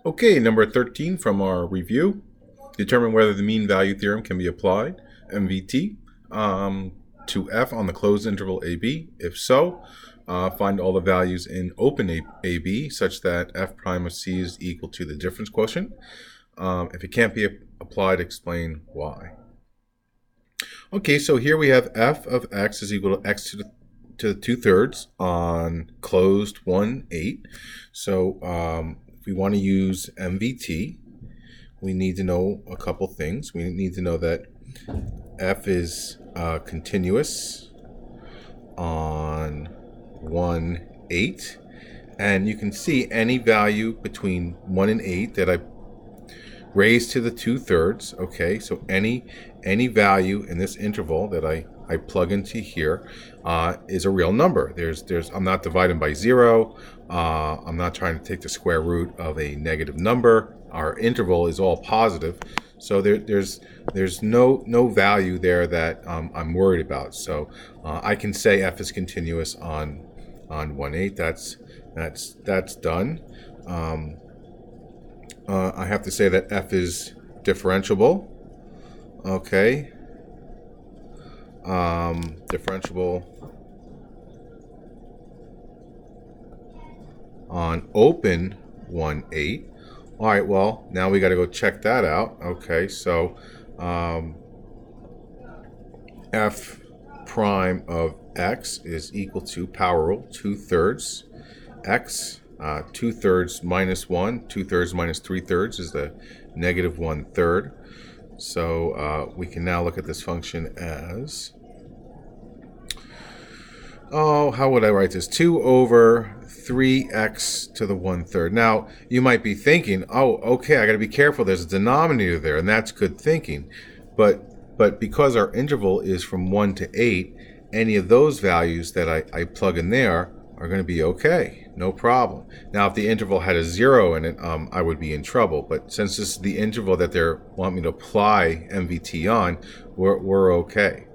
Okay, number 13 from our review. Determine whether the mean value theorem can be applied, MVT, to f on the closed interval AB. If so, find all the values in open AB such that f prime of c is equal to the difference quotient. If it can't be applied, explain why. Okay, so here we have f of x is equal to x to the 2/3 on closed 1, 8. So if we want to use MVT, we need to know a couple things. We need to know that f is continuous on 1, 8. And you can see any value between 1 and 8 that I raised to the 2/3. Okay, so any value in this interval that I plug into here is a real number. I'm not dividing by 0. I'm not trying to take the square root of a negative number. Our interval is all positive, so there's no value there that I'm worried about. So I can say f is continuous on 1, 8. That's done. I have to say that f is differentiable. Okay. Differentiable on open 1, 8. All right, well, now we got to go check that out. Okay, so f prime of x is equal to power rule 2/3 x. 2/3 minus 1, 2/3 minus 3/3 is the negative 1/3. So we can now look at this function as, how would I write this? 2 over 3x to the 1/3. Now, you might be thinking, oh, okay, I got to be careful. There's a denominator there, and that's good thinking. But because our interval is from 1 to 8, any of those values that I plug in there are going to be okay. No problem. Now, if the interval had a 0 in it, I would be in trouble. But since this is the interval that they want me to apply MVT on, we're okay.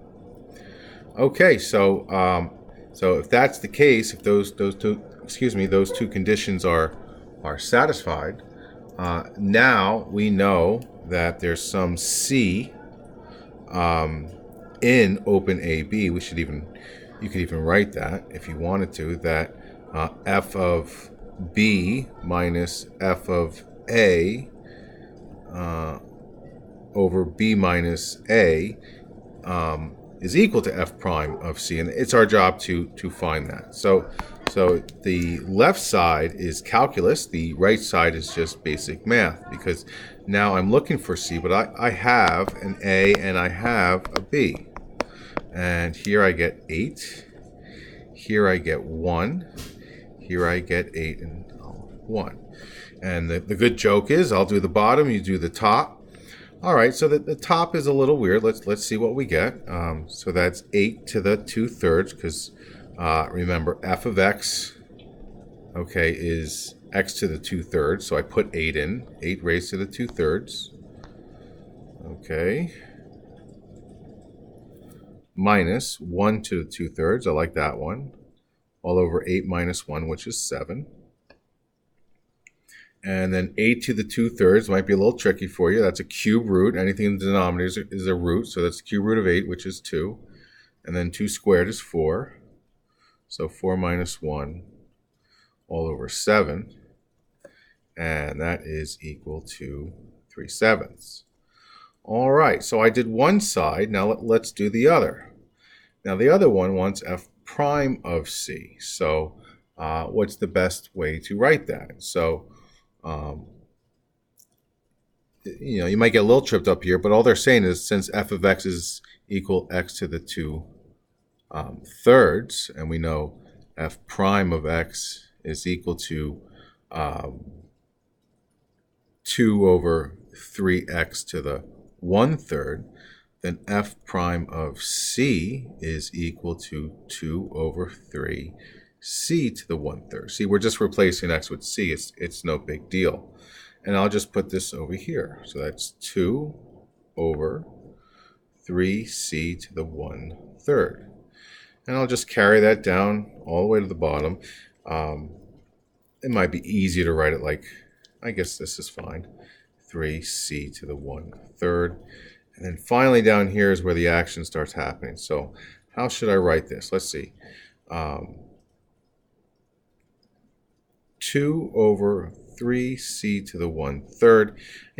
Okay, so if that's the case, if those two conditions are satisfied, now we know that there's some C in open AB. You could even write that if you wanted to, that f of b minus f of a over b minus a is equal to f prime of c, and it's our job to find that. So the left side is calculus, the right side is just basic math, because now I'm looking for c, but I have an a and I have a b. And here I get 8, here I get 1, here I get 8 and 1. And the good joke is I'll do the bottom, you do the top. All right, so the top is a little weird. Let's see what we get. So that's 8 to the 2/3, because remember f of x, okay, is x to the 2/3. So I put 8 in, 8 raised to the 2/3. Okay. Minus 1 to the 2/3, I like that one, all over 8 minus 1, which is 7. And then 8 to the 2/3 might be a little tricky for you. That's a cube root. Anything in the denominator is a root, so that's the cube root of 8, which is 2. And then 2 squared is 4. So 4 minus 1, all over 7. And that is equal to 3/7. All right, so I did one side. Now let's do the other. Now the other one wants f prime of c. So what's the best way to write that? So you might get a little tripped up here, but all they're saying is since f of x is equal x to the 2/3, and we know f prime of x is equal to 2 over 3x to the 1/3, then f prime of c is equal to 2 over 3c to the 1/3. See, we're just replacing x with c. It's no big deal. And I'll just put this over here. So that's 2 over 3c to the 1/3. And I'll just carry that down all the way to the bottom. It might be easier to write it like I guess this is fine. 3c to the 1/3. And then finally down here is where the action starts happening. So how should I write this? Let's see. 2 over 3c to the 1/3.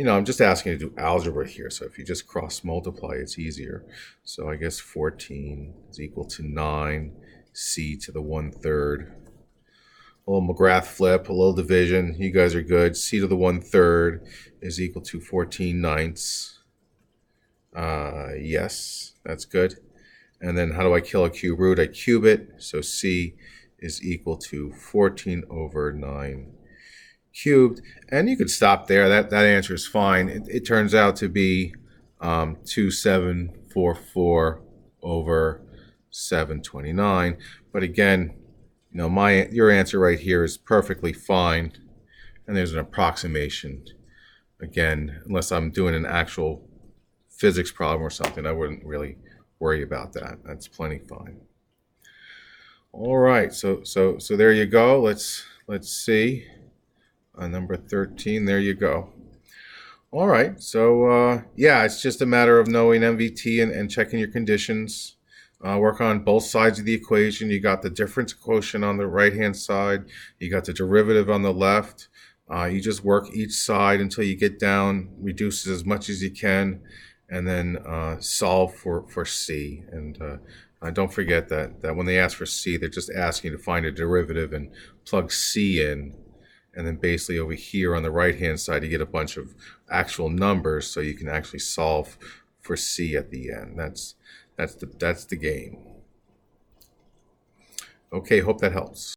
I'm just asking you to do algebra here. So if you just cross multiply, it's easier. So I guess 14 is equal to 9c to the 1/3. A little McGrath flip, a little division. You guys are good. C to the 1/3 is equal to 14/9. Yes, that's good. And then how do I kill a cube root? I cube it. So C is equal to 14 over 9 cubed. And you could stop there. That answer is fine. It turns out to be 2744 over 729. But again, your answer right here is perfectly fine. And there's an approximation. Again, unless I'm doing an actual physics problem or something, I wouldn't really worry about that. That's plenty fine. All right, so there you go. Let's see. Number 13, there you go. All right, so yeah, it's just a matter of knowing MVT and checking your conditions. Work on both sides of the equation. You got the difference quotient on the right-hand side. You got the derivative on the left. You just work each side until you get down, reduce it as much as you can, and then solve for C. And don't forget that when they ask for C, they're just asking you to find a derivative and plug C in. And then basically over here on the right-hand side, you get a bunch of actual numbers, so you can actually solve for C at the end. That's the game. Okay, hope that helps.